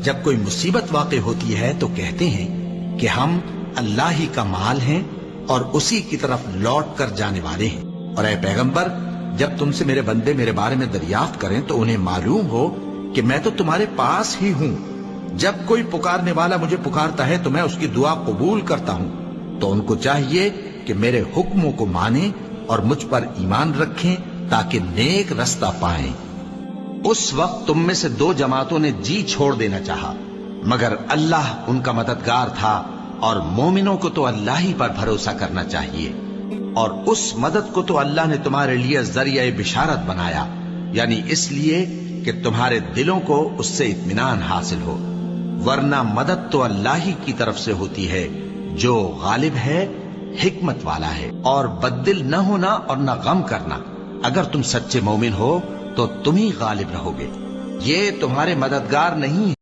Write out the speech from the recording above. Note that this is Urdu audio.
جب کوئی مصیبت واقع ہوتی ہے تو کہتے ہیں کہ ہم اللہ ہی کا مال ہیں اور اسی کی طرف لوٹ کر جانے والے ہیں۔ اور اے پیغمبر، جب تم سے میرے بندے میرے بارے میں دریافت کریں تو انہیں معلوم ہو کہ میں تو تمہارے پاس ہی ہوں۔ جب کوئی پکارنے والا مجھے پکارتا ہے تو میں اس کی دعا قبول کرتا ہوں۔ تو ان کو چاہیے کہ میرے حکموں کو مانیں اور مجھ پر ایمان رکھیں تاکہ نیک رستہ پائیں۔ اس وقت تم میں سے دو جماعتوں نے جی چھوڑ دینا چاہا، مگر اللہ ان کا مددگار تھا، اور مومنوں کو تو اللہ ہی پر بھروسہ کرنا چاہیے۔ اور اس مدد کو تو اللہ نے تمہارے لیے ذریعہ بشارت بنایا، یعنی اس لیے کہ تمہارے دلوں کو اس سے اطمینان حاصل ہو، ورنہ مدد تو اللہ ہی کی طرف سے ہوتی ہے جو غالب ہے، حکمت والا ہے۔ اور بددل نہ ہونا اور نہ غم کرنا، اگر تم سچے مومن ہو تو تم ہی غالب رہو گے، یہ تمہارے مددگار نہیں